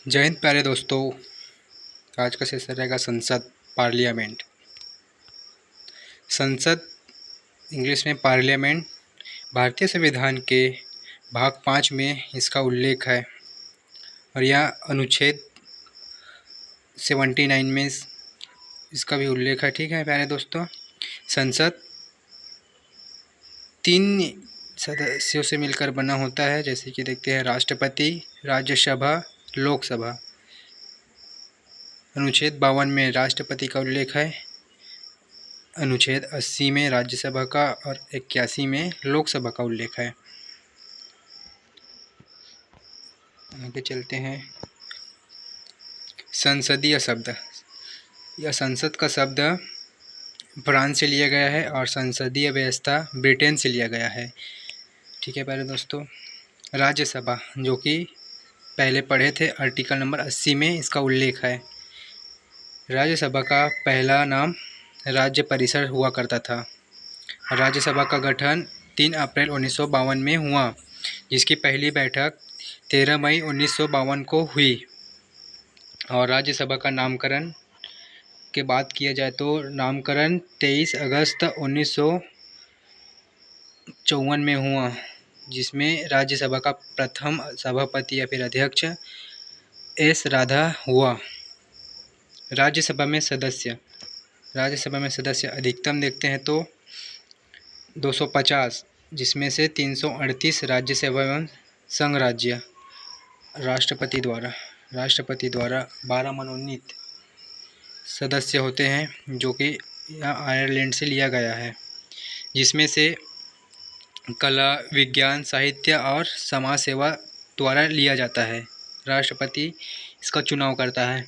जय हिंद प्यारे दोस्तों। आज का सेशन रहेगा संसद पार्लियामेंट। संसद इंग्लिश में पार्लियामेंट भारतीय संविधान के भाग 5 में इसका उल्लेख है और यह अनुच्छेद 79 में इसका भी उल्लेख है। ठीक है प्यारे दोस्तों, संसद 3 सदस्यों से मिलकर बना होता है, जैसे कि देखते हैं राष्ट्रपति, राज्यसभा, लोकसभा। अनुच्छेद 52 में राष्ट्रपति का उल्लेख है, अनुच्छेद 80 में राज्यसभा का और 81 में लोकसभा का उल्लेख है। आगे चलते हैं। संसदीय शब्द, यह संसद का शब्द फ्रांस से लिया गया है और संसदीय व्यवस्था ब्रिटेन से लिया गया है। ठीक है प्यारे दोस्तों, राज्यसभा जो कि पहले पढ़े थे, आर्टिकल नंबर 80 में इसका उल्लेख है। राज्यसभा का पहला नाम राज्य परिषद हुआ करता था। राज्यसभा का गठन 3 अप्रैल 1952 में हुआ, जिसकी पहली बैठक 13 मई 1952 को हुई। और राज्यसभा का नामकरण के बात किया जाए तो नामकरण 23 अगस्त 1954 में हुआ, जिसमें राज्यसभा का प्रथम सभापति या फिर अध्यक्ष एस राधा हुआ। राज्यसभा में सदस्य अधिकतम देखते हैं तो 250, जिसमें से 338 राज्यसभा एवं संघ राज्य। राष्ट्रपति द्वारा 12 मनोनीत सदस्य होते हैं, जो कि यहाँ आयरलैंड से लिया गया है, जिसमें से कला, विज्ञान, साहित्य और समाज सेवा द्वारा लिया जाता है। राष्ट्रपति इसका चुनाव करता है।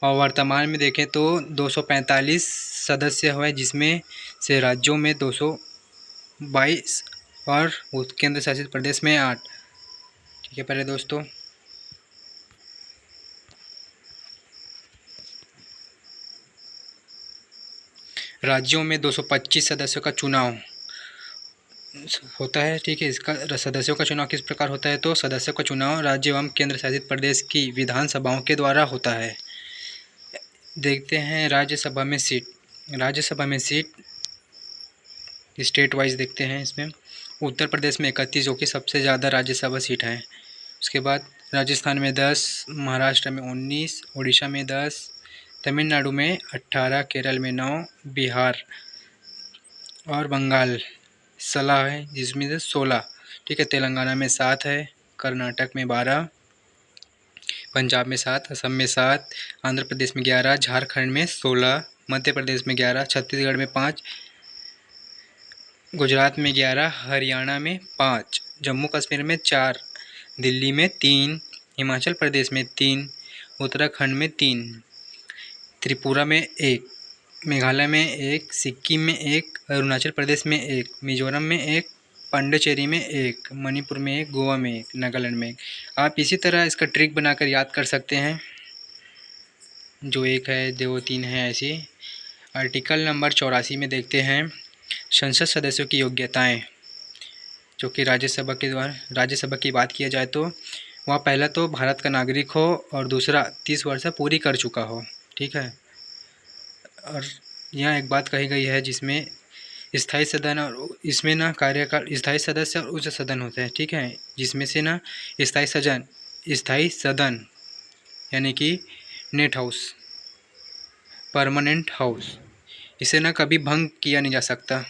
और वर्तमान में देखें तो 245 सदस्य हुए, जिसमें से राज्यों में 222 और केंद्र शासित प्रदेश में 8। ठीक है पहले दोस्तों, राज्यों में 225 सदस्यों का चुनाव होता है। ठीक है, इसका सदस्यों का चुनाव किस प्रकार होता है तो सदस्यों का चुनाव राज्य एवं केंद्र शासित प्रदेश की विधानसभाओं के द्वारा होता है। देखते हैं राज्यसभा में सीट स्टेट वाइज देखते हैं। इसमें उत्तर प्रदेश में 31, जो कि सबसे ज़्यादा राज्यसभा सीट है। उसके बाद राजस्थान में 10, महाराष्ट्र में 19, उड़ीसा में 10, तमिलनाडु में 18, केरल में 9, बिहार और बंगाल 16 है, जिसमें से 16। ठीक है, तेलंगाना में 7 है, कर्नाटक में 12, पंजाब में 7, असम में 7, आंध्र प्रदेश में 11, झारखंड में 16, मध्य प्रदेश में 11, छत्तीसगढ़ में 5, गुजरात में 11, हरियाणा में 5, जम्मू कश्मीर में 4, दिल्ली में 3, हिमाचल प्रदेश में 3, उत्तराखंड में 3, त्रिपुरा में 1, मेघालय में 1, सिक्किम में 1, अरुणाचल प्रदेश में 1, मिजोरम में 1, पांडिचेरी में 1, मणिपुर में 1, गोवा में 1, नागालैंड में 1। आप इसी तरह इसका ट्रिक बनाकर याद कर सकते हैं, जो 1 है 2 3 है ऐसी। आर्टिकल नंबर 84 में देखते हैं संसद सदस्यों की योग्यताएं, जो कि राज्यसभा की बात किया जाए तो वह पहला तो भारत का नागरिक हो और दूसरा 30 वर्ष पूरी कर चुका हो। ठीक है, और यहाँ एक बात कही गई है जिसमें स्थायी सदन और इसमें ना कार्यकाल, स्थायी सदस्य और उच्च सदन होते हैं। ठीक है, जिसमें से ना स्थायी सदन यानी कि नेट हाउस, परमानेंट हाउस, इसे ना कभी भंग किया नहीं जा सकता।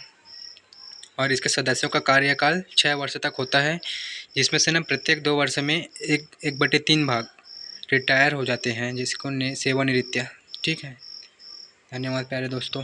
और इसके सदस्यों का कार्यकाल 6 वर्ष तक होता है, जिसमें से ना प्रत्येक 2 वर्ष में 1/3 भाग रिटायर हो जाते हैं, जिसको सेवानिवृत्ति। ठीक है, धन्यवाद प्यारे दोस्तों।